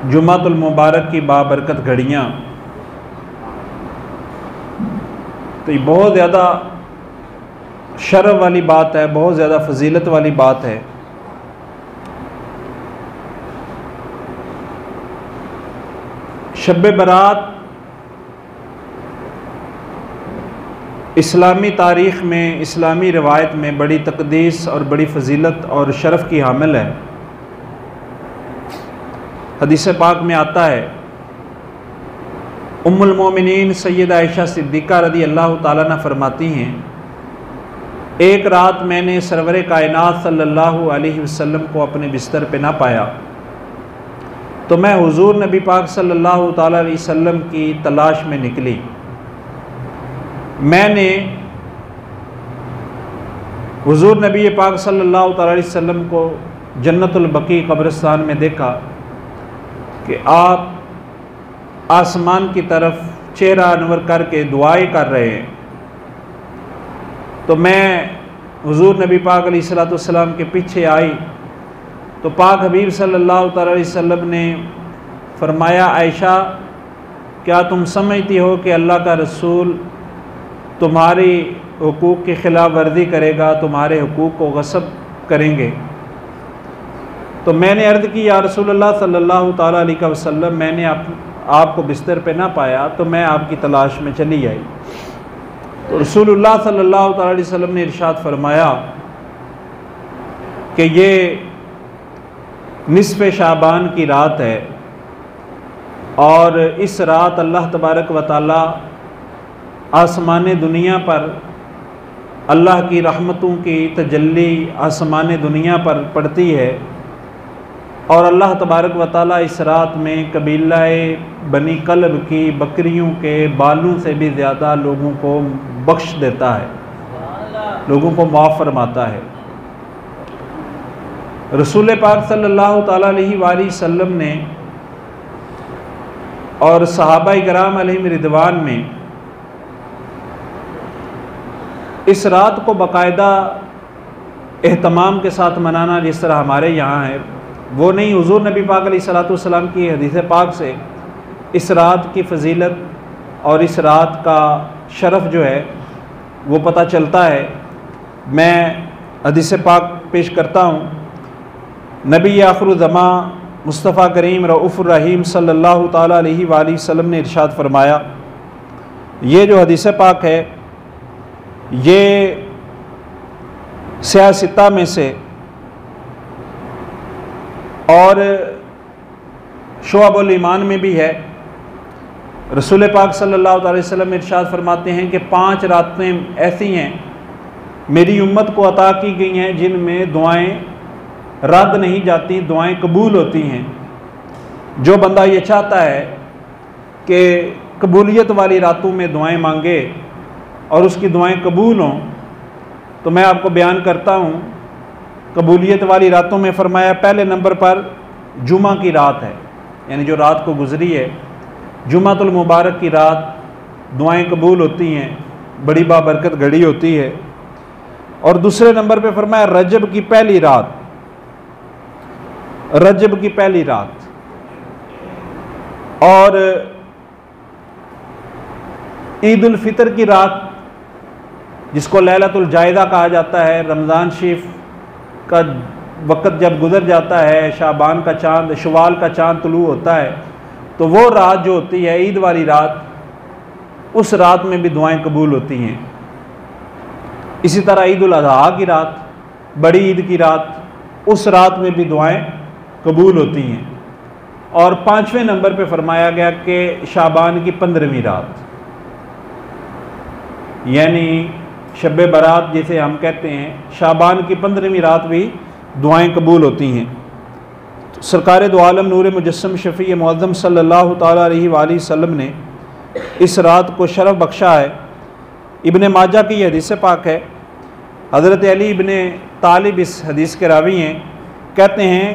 जुमातुल मुबारक की बाबरकत घड़ियाँ, तो ये बहुत ज़्यादा शर्फ वाली बात है, बहुत ज़्यादा फजीलत वाली बात है। शब बरात इस्लामी तारीख़ में, इस्लामी रवायत में बड़ी तक़दीस और बड़ी फजीलत और शरफ़ की हामिल है। हदीस पाक में आता है, उम्मुल मोमिनीन सैयदा आयशा सिद्दीक़ा रज़ी अल्लाह ताला अन्हा फरमाती हैं, एक रात मैंने सरवर कायनात सल्लल्लाहु अलैहि वसल्लम को अपने बिस्तर पे ना पाया, तो मैं हुज़ूर नबी पाक सल्लल्लाहु ताला अलैहि वसल्लम की तलाश में निकली। मैंने हुज़ूर नबी पाक सल्लल्लाहु ताला अलैहि वसल्लम को जन्नतुल बकी कब्रिस्तान में देखा कि आप आसमान की तरफ चेहरा अनवर करके दुआएं कर रहे हैं। तो मैं हुज़ूर नबी पाक अलैहिस्सलाम के पीछे आई तो पाक हबीब सल्लल्लाहु ताला अलैहि वसल्लम ने फरमाया, आयशा क्या तुम समझती हो कि अल्लाह का रसूल तुम्हारी हुकूक की खिलाफ वर्जी करेगा, तुम्हारे हुकूक को गस्ब करेंगे? तो मैंने अर्ज़ की, या रसूलल्लाह सल्लल्लाहु ताला अलैहि वसल्लम, मैंने आपको बिस्तर पे ना पाया तो मैं आपकी तलाश में चली आई। तो रसूलुल्लाह सल्लल्लाहु ताला अलैहि वसल्लम ने इरशाद फरमाया कि ये निस्फ़ शाबान की रात है और इस रात अल्लाह तबारक व तआला आसमान दुनिया पर अल्लाह की रहमतों की तजल्ली आसमान दुनिया पर पड़ती है और अल्लाह तबारक व तआला इस रात में कबीलाए बनी कल्ब की बकरियों के बालों से भी ज़्यादा लोगों को बख्श देता है, लोगों को माफ़ फरमाता है। रसूल पाक सल्लल्लाहु ताला अलैहि वसल्लम ने और सहाबाए किराम अलैहिम रिदवान में इस रात को बाकायदा एहतमाम के साथ मनाना जिस तरह हमारे यहाँ है वो नहीं। हुज़ूर नबी पाक अलैहिस्सलाम की हदीस पाक से इस रात की फजीलत और इस रात का शरफ़ जो है वो पता चलता है। मैं हदीस पाक पेश करता हूँ। नबी आखिरुज़्ज़मा मुस्तफ़ा करीम रऊफ़ुर रहीम सल्लल्लाहु ताला अलैहि वसल्लम ने इरशाद फरमाया, ये जो हदीस पाक है ये सियासिता में से और शुअबुल ईमान में भी है। रसूल पाक सल्लल्लाहु अलैहि वसल्लम इरशाद फरमाते हैं कि 5 रातें ऐसी हैं मेरी उम्मत को अता की गई हैं जिनमें दुआएं रद्द नहीं जाती, दुआएं कबूल होती हैं। जो बंदा ये चाहता है कि कबूलियत वाली रातों में दुआएं मांगे और उसकी दुआएं कबूल हों, तो मैं आपको बयान करता हूँ। कबूलियत वाली रातों में फरमाया पहले नंबर पर जुमा की रात है, यानी जो रात को गुज़री है जुमातुल मुबारक की रात, दुआएं कबूल होती हैं, बड़ी बाबरकत घड़ी होती है। और दूसरे नंबर पे फरमाया रजब की पहली रात, रजब की पहली रात। और ईद उल फितर की रात जिसको लैलतुल जायदा कहा जाता है, रमज़ान शरीफ का वक़्त जब गुज़र जाता है, शाबान का चाँद, शवाल का चाँद तुलू होता है, तो वो रात जो होती है ईद वाली रात, उस रात में भी दुआएं कबूल होती हैं। इसी तरह ईद उल अज़हा की रात, बड़ी ईद की रात, उस रात में भी दुआएं कबूल होती हैं। और 5वें नंबर पे फरमाया गया कि शाबान की 15वीं रात, यानी शब बारात जिसे हम कहते हैं, शाबान की 15वीं रात भी दुआएं कबूल होती हैं। तो सरकार दो आलम नूर मुजस्सम शफ़ी मुअज़्ज़म सल्लल्लाहु ताला अलैहि वसल्लम ने इस रात को शरफ़ बख्शा है। इब्ने माजा की हदीस पाक है, हज़रत अली इब्ने तालिब इस हदीस के रावी हैं। कहते हैं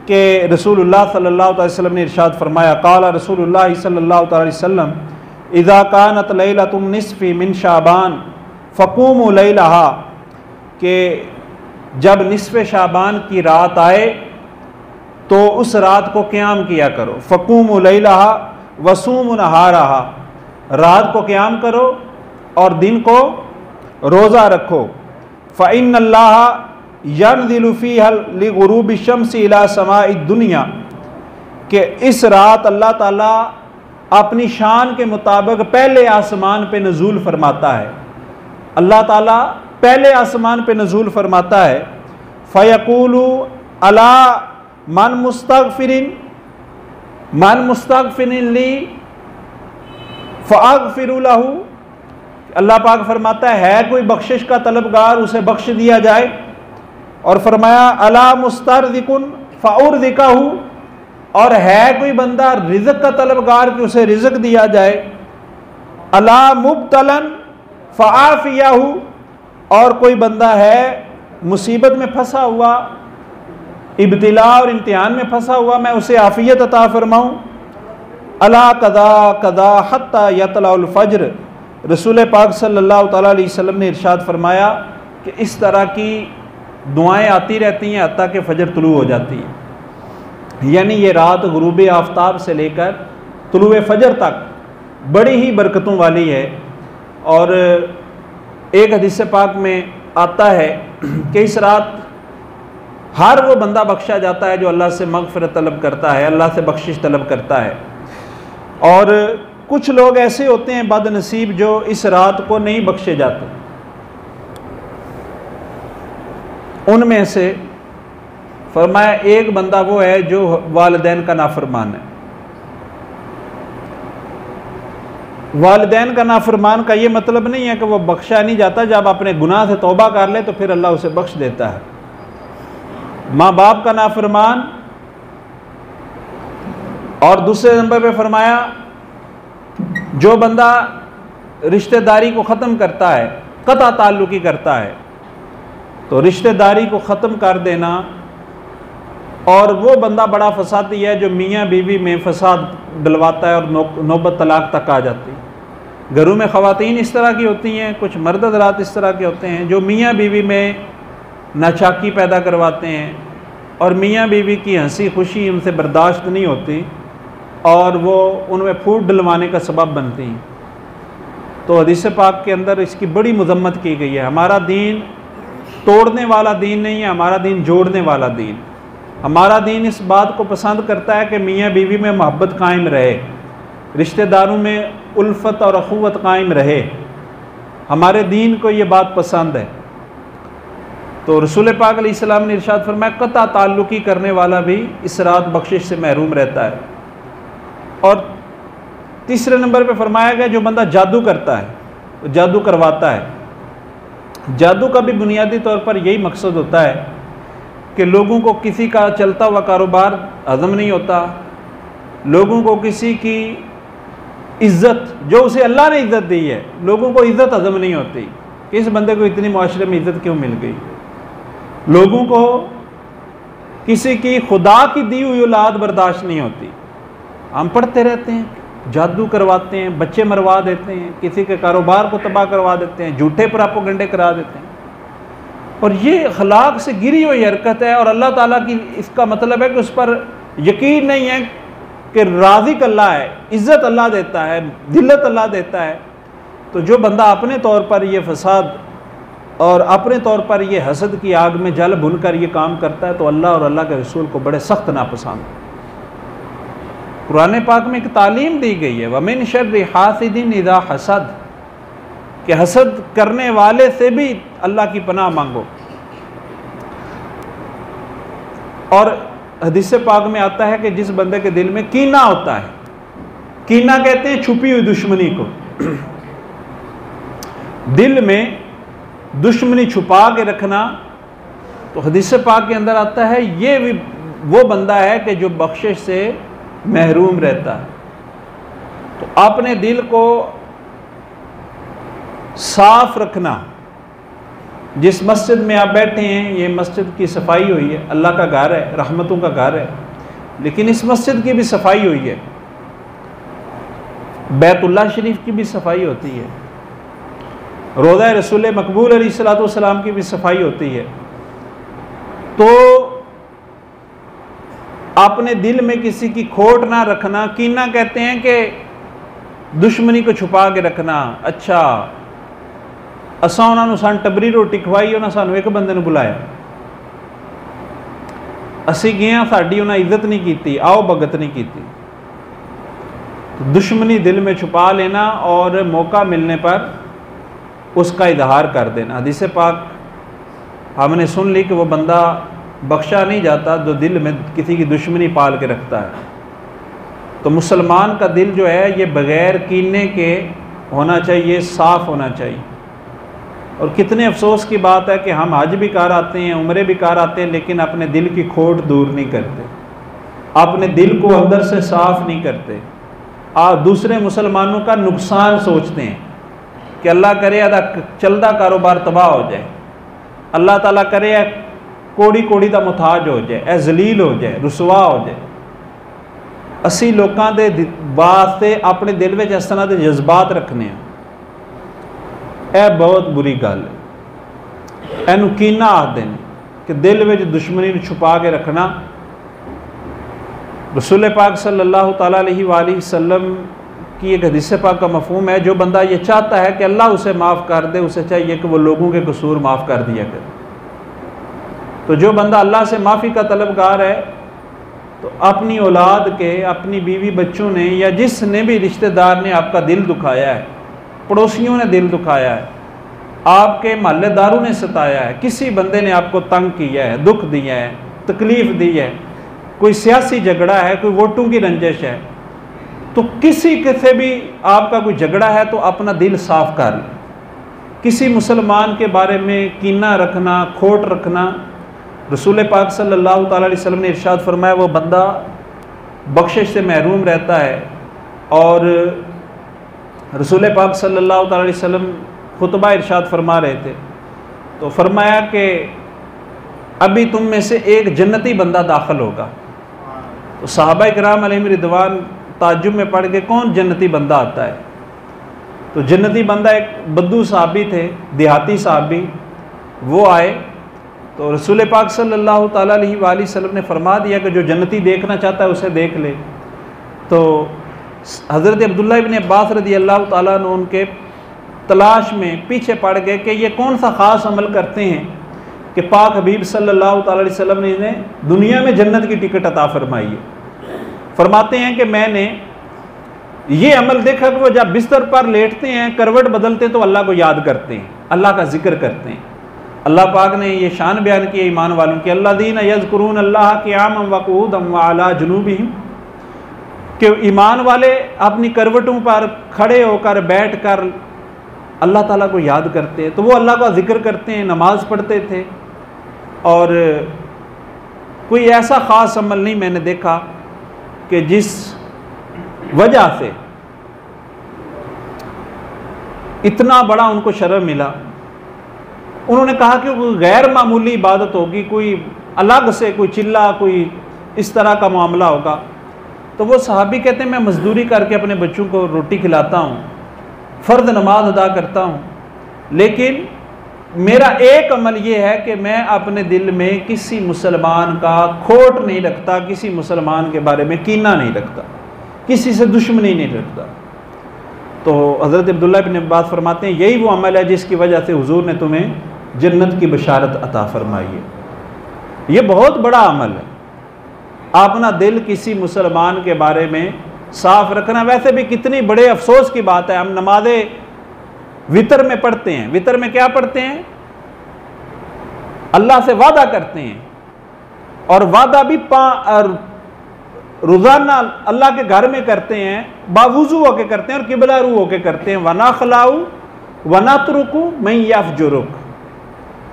कि रसूलुल्लाह सल्लल्लाहु अलैहि वसल्लम ने इरशाद फरमाया, क़ाला रसूलुल्लाह सल्लल्लाहु अलैहि वसल्लम, इज़ा कानत लैलतुन निस्फ़ी मिन शाबान फ़क़ूमू लैलहा, कि जब निस्फ़ शाबान की रात आए तो उस रात को क़याम किया करो। फ़क़ूमु लैलहा वसूमु नहारहा, रात को क़याम करो और दिन को रोज़ा रखो। फ़इन्नल्लाह यनज़िलु फ़ीहा लिग़ुरूबि शम्सि इला समाइ दुनिया, कि इस रात अल्लाह ताला अपनी शान के मुताबिक पहले आसमान पे नज़ूल फरमाता है। अल्लाह ताला पहले आसमान पे नज़ूल फरमाता है। फ़यक़ूलु अला मन मुस्तग़फ़िरिन ली फ़अग़फ़िरु लहू, अल्लाह पाक फरमाता है कोई बख्शिश का तलबगार, उसे बख्श दिया जाए। और फरमाया अला मुस्तरज़िकुन फ़अुरज़िक़हू, और है कोई बंदा रिज़्क़ का तलबगार कि उसे रिज़्क़ दिया जाए। अला मुब्तलन फ़आफ़ियहू, और कोई बंदा है मुसीबत में फंसा हुआ, इब्तिला और इम्तिहान में फंसा हुआ, मैं उसे आफ़ियत अता फरमाऊँ। अला कदा कदा हत्ता यतलउल फ़ज्र, रसूल पाक सल्लल्लाहु तआला अलैहि वसल्लम ने इरशाद फरमाया कि इस तरह की दुआएं आती रहती हैं हत्ता कि फ़जर तुलू हो जाती है। यानी ये रात गुरूब आफ्ताब से लेकर तुलूए फ़जर तक बड़ी ही बरकतों वाली है। और एक हदीस पाक में आता है कि इस रात हर वो बंदा बख्शा जाता है जो अल्लाह से मग़फ़िरत तलब करता है, अल्लाह से बख्शिश तलब करता है। और कुछ लोग ऐसे होते हैं बदनसीब जो इस रात को नहीं बख्शे जाते। उनमें से फरमाया एक बंदा वो है जो वालिदैन का नाफरमान है। वालिदैन का नाफरमान का ये मतलब नहीं है कि वह बख्शा नहीं जाता, जब अपने गुनाह से तौबा कर ले तो फिर अल्लाह उसे बख्श देता है। माँ बाप का नाफरमान, और दूसरे नंबर पे फरमाया जो बंदा रिश्तेदारी को ख़त्म करता है, क़ता ताल्लुकी करता है, तो रिश्तेदारी को ख़त्म कर देना। और वो बंदा बड़ा फसादी है जो मियाँ बीवी में फसाद डलवाता है और नौबत तलाक तक आ जाती है। घरों में ख़वातीन इस तरह की होती हैं, कुछ मर्द हज़रात इस तरह के होते हैं जो मियाँ बीवी में नाचाकी पैदा करवाते हैं और मियाँ बीवी की हंसी खुशी उनसे बर्दाश्त नहीं होती और वो उनमें फूट डलवाने का सबब बनती हैं। तो हदीस पाक के अंदर इसकी बड़ी मज़म्मत की गई है। हमारा दीन तोड़ने वाला दीन नहीं है, हमारा दीन जोड़ने वाला दीन। हमारा दीन इस बात को पसंद करता है कि मियाँ बीवी में मोहब्बत कायम रहे, रिश्तेदारों में उल्फत और अखुवत कायम रहे। हमारे दीन को ये बात पसंद है। तो रसूल पाक अलैहिस्सलाम ने इरशाद फरमाया क़ता ताल्लुकी करने वाला भी इस रात बख्शिश से महरूम रहता है। और तीसरे नंबर पे फरमाया गया जो बंदा जादू करता है, जादू करवाता है। जादू का भी बुनियादी तौर पर यही मकसद होता है कि लोगों को किसी का चलता हुआ कारोबार हज़म नहीं होता, लोगों को किसी की इज़्ज़त जो उसे अल्लाह ने इज़्ज़त दी है, लोगों को इज़्ज़त हज़म नहीं होती कि इस बंदे को इतनी माशरे में इज़्ज़त क्यों मिल गई। लोगों को किसी की खुदा की दी हुई औलाद बर्दाश्त नहीं होती। हम पढ़ते रहते हैं, जादू करवाते हैं, बच्चे मरवा देते हैं, किसी के कारोबार को तबाह करवा देते हैं, झूठे प्रोपेगेंडे करा देते हैं। और ये अखलाक से गिरी हुई हरकत है। और अल्लाह ताला की इसका मतलब है कि उस पर यकीन नहीं है कि राज़िक अल्लाह है, इज़्ज़त अल्लाह देता है, दिल्लत अल्लाह देता है। तो जो बंदा अपने तौर पर ये फसाद और अपने तौर पर ये हसद की आग में जल भुन कर ये काम करता है तो अल्लाह और अल्लाह के रसूल को बड़े सख्त नापसंद। कुरान पाक में एक तालीम दी गई है वमिन शर्रि हासिदिन इज़ा हसद, कि हसद करने वाले से भी अल्लाह की पनाह मांगो। और हदीस पाक में आता है कि जिस बंदे के दिल में कीना होता है, कीना कहते हैं छुपी हुई दुश्मनी को, दिल में दुश्मनी छुपा के रखना, तो हदीस पाक के अंदर आता है ये भी वो बंदा है कि जो बख्शिश से महरूम रहता है। तो अपने दिल को साफ रखना। जिस मस्जिद में आप बैठे हैं ये मस्जिद की सफाई हुई है, अल्लाह का घर है, रहमतों का घर है, लेकिन इस मस्जिद की भी सफाई हुई है, बैतुल्लाह शरीफ की भी सफाई होती है, रोज़ा रसूल मकबूल अलैहिस्सलाम की भी सफाई होती है। तो अपने दिल में किसी की खोट ना रखना। कीना कहते हैं कि दुश्मनी को छुपा के रखना। अच्छा, असा उन्होंने सन टबरी रोटी खवाई, उन्होंने सानू एक बंदे ने बुलाया, असी गए, साड़ी उन्हें इज्जत नहीं की, आओ भगत नहीं की। तो दुश्मनी दिल में छुपा लेना और मौका मिलने पर उसका इजहार कर देना। हदीस पाक हमने सुन ली कि वो बंदा बख्शा नहीं जाता जो दिल में किसी की दुश्मनी पाल के रखता है। तो मुसलमान का दिल जो है ये बग़ैर कीने के होना चाहिए, साफ़ होना चाहिए। और कितने अफसोस की बात है कि हम हज भी कर आते हैं, उम्रे भी कर आते हैं, लेकिन अपने दिल की खोट दूर नहीं करते, अपने दिल को अंदर से साफ़ नहीं करते। दूसरे मुसलमानों का नुकसान सोचते हैं कि अल्लाह करे अदा चलदा कारोबार तबाह हो जाए, अल्लाह ताला करे कोड़ी कोड़ी का मुताज हो जाए, ए जलील हो जाए, रुसवा हो जाए। असी लोगों के वास्ते अपने दिल में इस तरह के जज्बात रखने हैं, यह बहुत बुरी गल है। इनू कीना आखते हैं कि दिल में दुश्मनी छुपा के रखना। रसूल पाक सल्लल्लाहु तआला अलैहि वसल्लम की एक हदीस पाक का मफहूम है, जो बंदा ये चाहता है कि अल्लाह उसे माफ़ कर दे, उसे चाहिए कि वो लोगों के कसूर माफ़ कर दिया करे। तो जो बंदा अल्लाह से माफ़ी का तलबगार है, तो अपनी औलाद के, अपनी बीवी बच्चों ने या जिसने भी रिश्तेदार ने आपका दिल दुखाया है, पड़ोसियों ने दिल दुखाया है, आपके महल्लेदारों ने सताया है, किसी बंदे ने आपको तंग किया है, दुख दिया है, तकलीफ़ दी है, कोई सियासी झगड़ा है, कोई वोटों की रंजिश है, तो किसी से भी आपका कोई झगड़ा है तो अपना दिल साफ़ कर लें। किसी मुसलमान के बारे में कीना रखना, खोट रखना, रसूल पाक सल्लल्लाहु अलैहि वसल्लम ने इरशाद फरमाया वो बंदा बख्शिश से महरूम रहता है। और रसूल पाक सल्लल्लाहु अलैहि वसल्लम खुतबा इरशाद फरमा रहे थे, तो फरमाया कि अभी तुम में से एक जन्नती बंदा दाखिल होगा। तो सहाबा किराम अलैहिम रिदवान ताज्जुब में पढ़ के कौन जन्नती बंदा आता है? तो जन्नती बंदा एक बद्दू साहबी थे, देहाती साहबी, वो आए तो रसूल पाक सल्लल्लाहु अलैहि वसल्लम ने फरमा दिया कि जो जन्नती देखना चाहता है उसे देख ले। तो हज़रत अब्दुल्लाह इब्न अब्बास रज़ी अल्लाह ताला अन्हु उनके तलाश में पीछे पड़ गए कि ये कौन सा ख़ास अमल करते हैं कि पाक हबीब सल्लल्लाहु अलैहि वसल्लम ने इन्हें दुनिया में जन्नत की टिकट अता फरमाई है। फरमाते हैं कि मैंने ये अमल देखा कि वो जब बिस्तर पर लेटते हैं, करवट बदलते हैं तो अल्लाह को याद करते हैं, अल्लाह का जिक्र करते हैं। अल्लाह पाक ने ये शान बयान किया ईमान वालों की, अल्लाज़ीना यज़कुरून अल्लाह क़ियामन व क़ुऊदन व अला जुनूबिहिम, कि ईमान वाले अपनी करवटों पर खड़े होकर बैठ कर अल्लाह ताला को याद करते हैं। तो वो अल्लाह का जिक्र करते हैं, नमाज पढ़ते थे। और कोई ऐसा ख़ास अमल नहीं मैंने देखा कि जिस वजह से इतना बड़ा उनको शर्म मिला। उन्होंने कहा कि कोई गैर मामूली इबादत होगी, कोई अलग से कोई चिल्ला, कोई इस तरह का मामला होगा। तो वो सहाबी कहते हैं मैं मजदूरी करके अपने बच्चों को रोटी खिलाता हूँ, फ़र्द नमाज अदा करता हूँ, लेकिन मेरा एक अमल ये है कि मैं अपने दिल में किसी मुसलमान का खोट नहीं रखता, किसी मुसलमान के बारे में कीना नहीं रखता, किसी से दुश्मनी नहीं रखता। तो हज़रत अब्दुल्लाह इब्न अब्बास फरमाते हैं यही वो अमल है जिसकी वजह से हुजूर ने तुम्हें जन्नत की बशारत अता फरमाई है। ये बहुत बड़ा अमल है, अपना दिल किसी मुसलमान के बारे में साफ़ रखना। वैसे भी कितनी बड़े अफसोस की बात है, हम नमाज़े वितर में पढ़ते हैं, वितर में क्या पढ़ते हैं? अल्लाह से वादा करते हैं, और वादा भी रोज़ाना अल्लाह के घर में करते हैं, बावुज़ू होके करते हैं और किबला रू होके करते हैं। वना खलाऊ वना तुरुकू मैं यफ़जुरुक,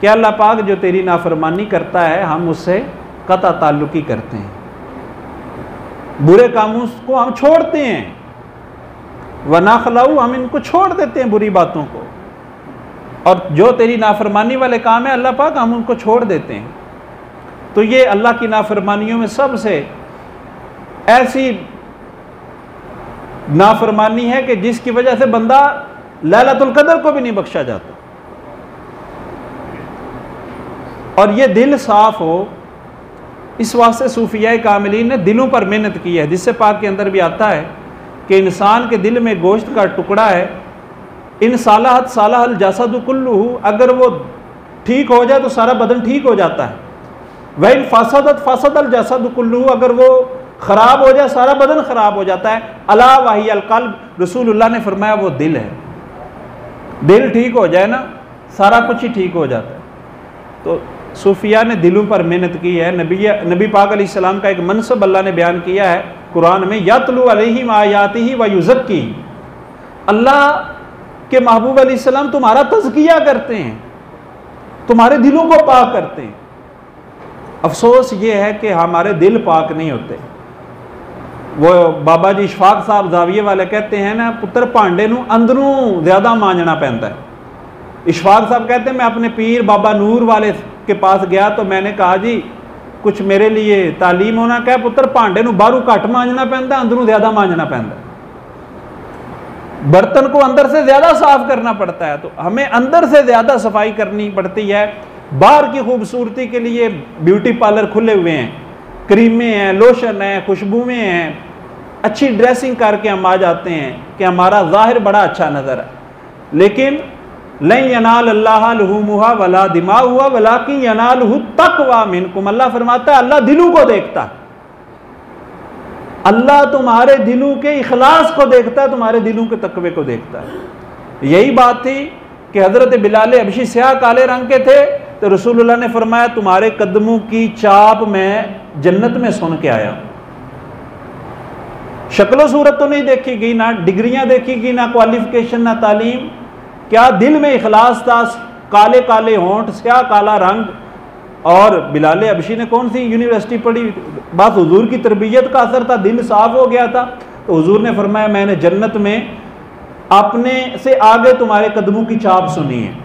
क्या अल्लाह पाक जो तेरी नाफरमानी करता है हम उससे कता ताल्लुकी करते हैं, बुरे कामों को हम छोड़ते हैं। वना खलाऊ, हम इनको छोड़ देते हैं बुरी बातों को, और जो तेरी नाफरमानी वाले काम है अल्लाह पाक हम उनको छोड़ देते हैं। तो ये अल्लाह की नाफरमानियों में सबसे ऐसी नाफरमानी है कि जिसकी वजह से बंदा लैलतुल कदर को भी नहीं बख्शा जाता। और ये दिल साफ हो इस वास्ते सूफिया कामिलीन ने दिलों पर मेहनत की है, जिससे पाक के अंदर भी आता है कि इंसान के दिल में गोश्त का टुकड़ा है, इन सालाहत सालाहल जसद कुल्लुहु, अगर वो ठीक हो जाए तो सारा बदन ठीक हो जाता है। वह इन फासदत फासदल जसद कुल्लुहु, अगर वो ख़राब हो जाए सारा बदन ख़राब हो जाता है। अला वही अलक़ल्ब, रसूलुल्लाह ने फरमाया वो दिल है, दिल ठीक हो जाए ना सारा कुछ ही ठीक हो जाता है। तो सूफिया ने दिलों पर मेहनत की है। नबी पाक अलैहिस्सलाम का एक मनसब अल्लाह ने बयान किया है कुरान में, यतलू अलैहिम आयातिही व युज़क्की, अल्लाह के महबूब अलैहिस्सलाम तुम्हारा तज़किया करते हैं, तुम्हारे दिलों को पाक करते हैं। अफसोस ये है कि हमारे दिल पाक नहीं होते। वो बाबा जी इशफाक साहब जाविये वाले कहते हैं ना, पुत्र भांडे नूं अंदरों ज़्यादा मांजना पैंदा है। इशफाक साहब कहते हैं मैं अपने पीर बाबा नूर वाले के पास गया तो मैंने कहा जी कुछ मेरे लिए तालीम होना, कहा पुत्र भांडे नूं बाहरों घट मांजना पैंदा, अंदरों ज़्यादा मांजना पैंदा। बर्तन को अंदर से ज़्यादा साफ करना पड़ता है, तो हमें अंदर से ज़्यादा सफाई करनी पड़ती है। बाहर की खूबसूरती के लिए ब्यूटी पार्लर खुले हुए हैं, क्रीमें हैं, लोशन हैं, खुशबुएँ हैं, अच्छी ड्रेसिंग करके हम आ जाते हैं कि हमारा ज़ाहिर बड़ा अच्छा नज़र है। लेकिन लन यनाल अल्लाह लुहुमुहा वला दिमाउहा वलाकिन यनालुहु तक़वा मिनकुम, अल्लाह फरमाता है अल्लाह दिलों को देखता है, अल्लाह तुम्हारे दिलों के इखलास को देखता है, तुम्हारे दिलों के तकवे को देखता है। यही बात थी कि हज़रत बिलाल हबशी स्याह काले रंग के थे, तो रसूलुल्लाह ने फरमाया तुम्हारे कदमों की चाप मैं जन्नत में सुन के आया। शक्लो सूरत तो नहीं देखी गई, ना डिग्रियां देखी गई, ना क्वालिफिकेशन, ना तालीम, क्या दिल में इखलास था। काले काले होंठ, स्याह काला रंग। और बिलाल हबशी ने कौन सी यूनिवर्सिटी पढ़ी, बस हुजूर की तरबियत का असर था, दिल साफ हो गया था। तो हुजूर ने फरमाया मैंने जन्नत में अपने से आगे तुम्हारे कदमों की चाप सुनी है।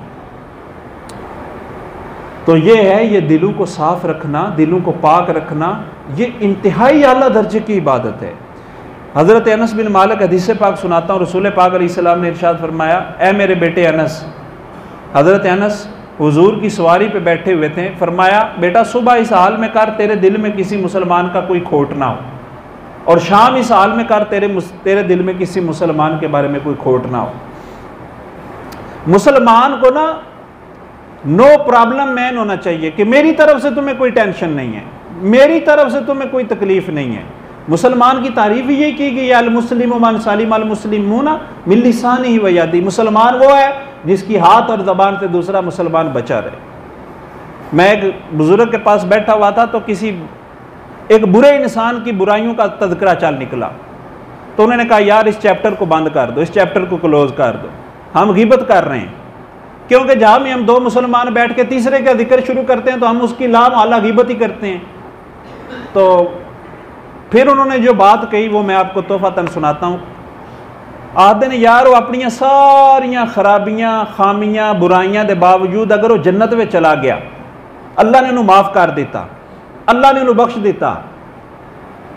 तो ये है, ये दिलों को साफ रखना, दिलों को पाक रखना, ये इंतहाई आला दर्जे की इबादत है। हज़रत अनस बिन मालिक हदीस पाक सुनाता हूँ, रसूल पाक अलैहिस्सलाम ने इरशाद फरमाया, ए मेरे बेटे अनस, हज़रत अनस हुजूर की सवारी पे बैठे हुए थे, फरमाया बेटा सुबह इस हाल में कर तेरे दिल में किसी मुसलमान का कोई खोट ना हो, और शाम इस हाल में कर तेरे दिल में किसी मुसलमान के बारे में कोई खोट ना हो। मुसलमान को ना नो प्रॉब्लम मैन होना चाहिए कि मेरी तरफ से तुम्हें कोई टेंशन नहीं है, मेरी तरफ से तुम्हें कोई तकलीफ नहीं है। मुसलमान की तारीफ ये की गई, अल मुस्लिम मन सलिम अल मुस्लिमूना मिन लिसानिही व यदिही, मुसलमान वो है जिसकी हाथ और ज़बान से दूसरा मुसलमान बचा रहे। मैं एक बुजुर्ग के पास बैठा हुआ था तो किसी एक बुरे इंसान की बुराइयों का तज़किरा चल निकला, तो उन्होंने कहा यार इस चैप्टर को बंद कर दो, इस चैप्टर को क्लोज कर दो, हम गिबत कर रहे हैं। क्योंकि जहाँ में हम दो मुसलमान बैठ के तीसरे का जिक्र शुरू करते हैं तो हम उसकी लाम आला गिबत ही करते हैं। तो फिर उन्होंने जो बात कही वो मैं आपको तोहफातन सुनाता हूँ। आखते ने यार वो अपनी सारियां खराबियां खामियां बुराइयां के बावजूद अगर वो जन्नत में चला गया, अल्लाह ने उन्हें माफ़ कर दिता, अल्लाह ने उन्हें बख्श दिता,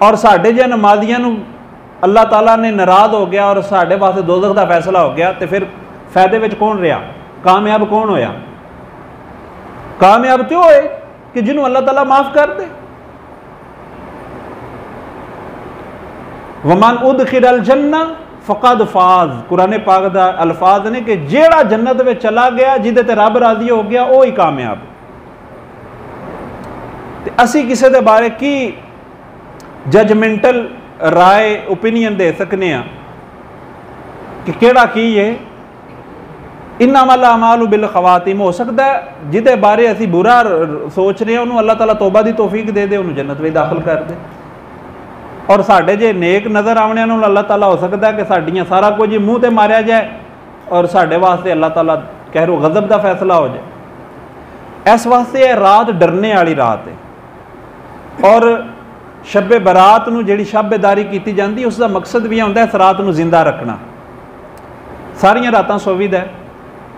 और साढ़े जो नमाजियां अल्लाह ताला ने नाराज़ हो गया और साढ़े वास्ते दोज़ख का फैसला हो गया, तो फिर फायदे में कौन रहा, कामयाब कौन होया? कामयाब क्यों होए कि जिन्होंने अल्लाह ताला माफ़ कर दे। वमन उदखिलल जन्ना फ़क़द फाज, कुरान पाक दा अल्फाज ने कि जेड़ा जन्नत में चला गया जिदे ते रब राजी हो गया वो ही कामयाब। असी किसी के बारे की जजमेंटल राय ओपीनियन दे सकने कि केड़ा की है। इन्नमल अमालु बिल खवातिम, हो सकता है जिदे बारे असी बुरा सोच रहे हैं उन्होंने अल्लाह ताला तौबा दी तौफीक दे दे, उन्होंने जन्नत में दाखिल कर दे। और साढ़े जे नेक नज़र आने अल्लाह ताला हो सकता है कि साड़ियाँ सारा कुछ ही मूँह ते मारिया जाए और साढ़े वास्ते अल्लाह ताला कहरो गज़ब का फैसला हो जाए। इस वास्ते यह रात डरने वाली रात है। और शब्बे बरात नूं जिहड़ी शब्बेदारी की जाती उसका मकसद भी होंदा इस रात नूं जिंदा रखना। सारियां रातां सोविद है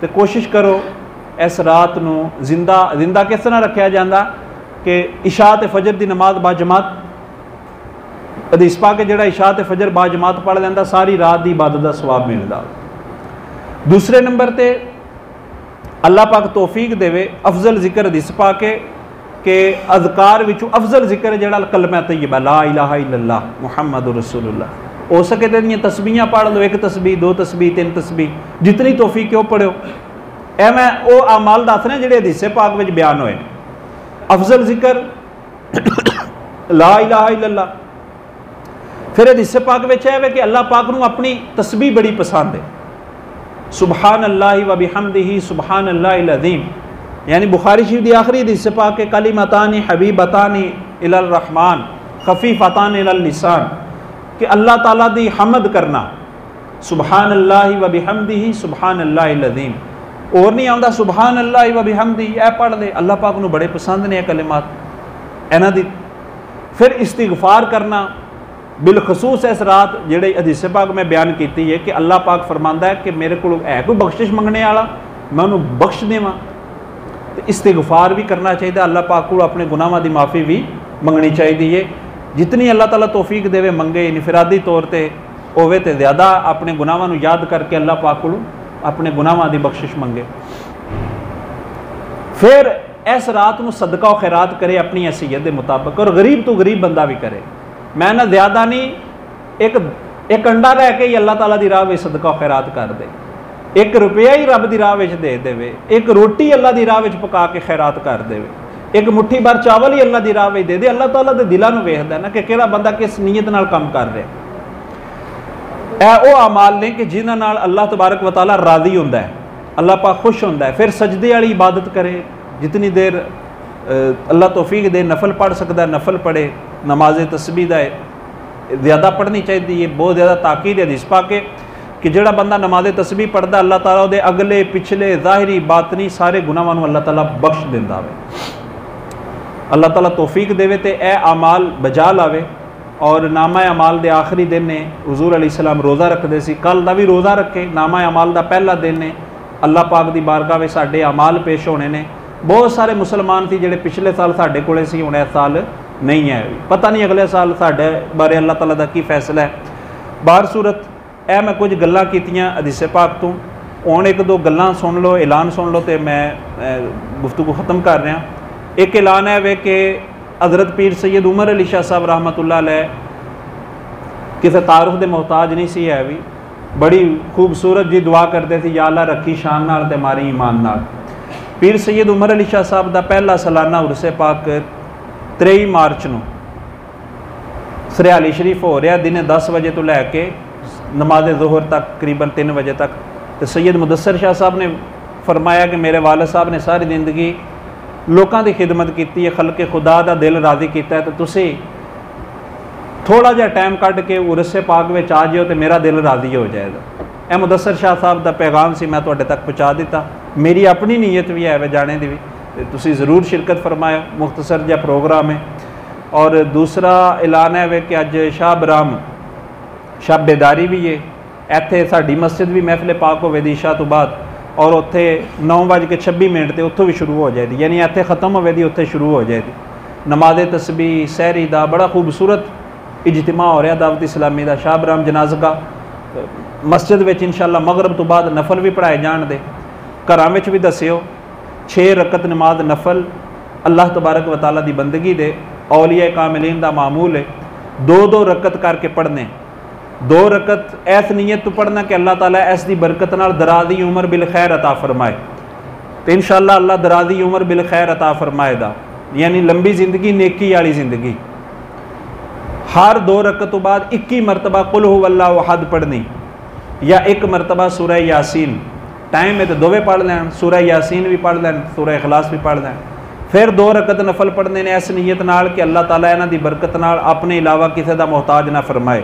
तो कोशिश करो इस रात नूं जिंदा किस तरह रखा जाता कि इशा ते फजर की नमाज बाजमात हदीस पा के जिहड़ा इशा ते फजर बाजमात पढ़ लैंदा सारी रात की इबादत का सवाब मिलता। दूसरे नंबर ते अल्लाह पाक तौफीक देवे अफजल जिक्र हदीस पा के कि अज़कार विचों अफजल जिक्र जिहड़ा कलमा तय्यबा ला इलाहा इल्लल्लाह मुहम्मदुर रसूलुल्लाह, हो सके तो इहदियां तस्बीहां पढ़ लो, 1 तस्बीह 2 तस्बीह 3 तस्बीह, जितनी तौफीक है वो पढ़ो। ए मैं वो अमाल दस रहा जिहड़े हदीसे पाक विच बयान होए। अफजल जिक्र ला इलाहा इल्लल्लाह। फिर हदीसे पाक विच है कि अल्लाह पाक नूं अपनी तस्बीह बड़ी पसंद है, सुबहान अल्लाह व बिहम्दिही सुबहान अल्लाहिल अज़ीम। यानी बुखारी शरीफ की आखिरी हदीस पाक के कलिमतानी हबीबतानी इलर रहमान खफीफतान इलल लिसान, कि अल्लाह ताला दी हमद करना, सुबहान अल्लाह व बिहम्दिही सुबहान अल्लाहिल अज़ीम। और नहीं आंदा सुबहान अल्लाह व बिहम्दिही, ए पढ़ दे, अल्लाह पाक नूं बड़े पसंद ने कलिमात इन्हां दी। फिर इस्तिगफार करना, बिलखसूस इस रात जिहड़े हदीस पाक में बयान की है कि अल्लाह पाक फरमांदा है कि मेरे को है कोई बख्शिश मंगने वाला, मैं उन्होंने बख्श देवां। तो इस्तिगफार भी करना चाहिए, अल्लाह पाक को अपने गुनाहों की माफ़ी भी मंगनी चाहिए है। जितनी अल्लाह ताला तौफीक देवे मंगे, इनफरादी तौर पर होवे तो ज़्यादा अपने गुनाहों को याद करके अल्लाह पाक को अपने गुनाहों की बख्शिश मंगे। फिर इस रात को सदका और खैरात करे अपनी हैसियत के मुताबिक, और गरीब तो गरीब बंदा भी करे। मैं ना ज़्यादा नहीं, एक अंडा रह के ही अल्लाह ताला की राह में सदका और खैरात कर दे, 1 रुपया ही रब की राह में दे देवे, 1 रोटी अल्लाह की राह में पका के खैरात कर देवे, 1 मुट्ठी भर चावल ही अल्लाह की राह में दे दे। अल्लाह ताला के दिलों को वेखदा ना कि किहड़ा बंदा किस नीयत नाल काम कर रहा। ए वो अमाल ने कि जिन्हां नाल अल्लाह तबारक व तआला राज़ी हुंदा है, अल्लाह पाक खुश हुंदा है। फिर सजदे वाली इबादत करे, जितनी देर अल्लाह तौफीक दे नफल पढ़ सकता है नफल पढ़े। नमाज तस्बीह दा ज़्यादा पढ़नी चाहिए, बहुत ज़्यादा ताकीद है हदीस पाक के कि जिहड़ा बंदा नमाज तस्बीह पढ़ता अल्लाह ताला उहदे अगले पिछले ज़ाहिरी बातनी सारे गुनाहां अल्लाह ताला बख्श दिंदा वे। अल्लाह ताला तौफीक देवे तो ए अमाल बजा लावे। और नामा अमाल दे आखिरी दिन ने हुज़ूर अलैहिस्सलाम रोज़ा रखते सी, कल का भी रोज़ा रखे, नामा अमाल का पहला दिन ने अल्लाह पाक की बारगाह में साडे अमाल पेश होने ने। बहुत सारे मुसलमान थे जिहड़े पिछले साल साडे कोले सी, हुण इस साल नहीं है, पता नहीं अगले साल साडे बारे अल्लाह ताला दा की फैसला है। बाहर सूरत ए मैं कुछ गल्लां कीतियां हदीस पाक तो, हुण 1-2 गल्लां सुन लो, ऐलान सुन लो तो मैं गुफ्तगू ख़त्म कर रहा। एक ऐलान है वे कि हज़रत पीर सैयद उमर अली शाह साहब रहमतुल्लाह अलैह किसी तारुफ के मोहताज नहीं सी है, भी बड़ी खूबसूरत जी दुआ करते थे, या अल्लाह रखी शान नाल ते मारी ईमान नाल। पीर सैयद उमर अली शाह साहब का पहला सालाना उर्से पाक 23 मार्च को सरियाली शरीफ हो रहा, दिन 10 बजे तो लैके नमाज ज़ोहर तक करीबन 3 बजे तक। तो सैयद मुदस्सर शाह साहब ने फरमाया कि मेरे वालिद साहब ने सारी जिंदगी लोगों की खिदमत की है, खलके खुदा का दिल राज़ी किया, तो तुसी थोड़ा जहा टाइम कढ़ के उर्से पाक में आ जाओ तो मेरा दिल राज़ी हो जाएगा। यह मुदस्सर शाह साहब का पैगाम से मैं तुहाडे तक पहुँचा दिता। मेरी अपनी नीयत भी है वे जाने की भी, तुसी ज़रूर शिरकत फरमाओ, मुख्तसर जहा प्रोग्राम है। और दूसरा ऐलान है वे कि अज शाहबराम शब बेदारी भी है, इत्थे साडी मस्जिद भी महफिल पाक होवे दी इशा तो बाद, और उत्थे 9:26 ते उत्थों भी शुरू हो जाएगी, यानी इत्थे ख़त्म होवे दी उत्थे शुरू हो जाएगी। नमाज तस्बीह सहरी का बड़ा खूबसूरत इजतिमा हो रहा दावत इस्लामी का, शाहबराम जनाज़गा मस्जिद में इंशाअल्लाह मगरब तो बाद नफल भी पढ़ाए जान दे। घरां विच भी दस्सिओ 6 रकत नमाज नफल अल्लाह तबारक व तआला दी बंदगी दे औलिया कामिलीन दा मामूल है। 2-2 रकत करके पढ़ने, 2 रकत ऐस नीयत तो पढ़ना कि अल्लाह ताला ऐसी बरकत नाल दराज़ी उमर बिल खैर अता फरमाए। तो इंशाअल्लाह अल्लाह दराज़ी उमर बिल खैर अता फरमाएगा, यानी लंबी जिंदगी नेकी वाली जिंदगी। हर 2 रकत तो बाद 21 मरतबा कुल हुवल्लाहु अहद पढ़नी, या 1 मरतबा सूरह यासीन। टाइम है तो दोवें पढ़ लैन, सूरह यासीन भी पढ़ लैन, सूरह इखलास भी पढ़ लैन। फिर 2 रकत नफल पढ़ने ने इस नीयत नाल कि अल्लाह ताला इन्हां दी बरकत नाल अपने इलावा किसी का मोहताज ना फरमाए।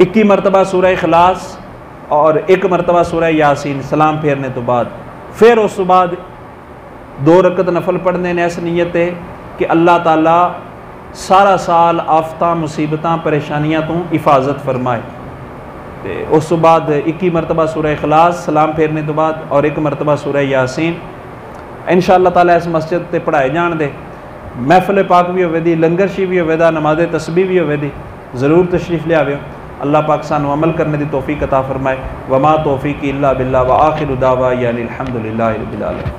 21 मरतबा सूरह इखलास और 1 मरतबा सूरह यासीन सलाम फेरने तो बाद। फिर उस बाद 2 रकत नफल पढ़ने ने इस नीयत है कि अल्लाह ताला सारा साल आफतां मुसीबतां परेशानियां तो हिफाजत फरमाए। तो उस बाद 21 मरतबा सूरह इखलास सलाम फेरने तो बाद और 1 मरतबा सूरह यासीन इंशाअल्लाह ताला इस मस्जिद ते पढ़ाए जान दे। महफिल पाक भी होवे दी, लंगरशी भी होवे दा, नमाज तस्बीह भी होवे दी। ज़रूर तशरीफ़ ले आवियो। अल्लाह पाक सानू अमल करने की तौफीक अता फरमाए। वमा तौफीक इल्ला बिल्लाह व आखिरु दावा यानी अल्हम्दुलिल्लाहि रब्बिल आलमीन।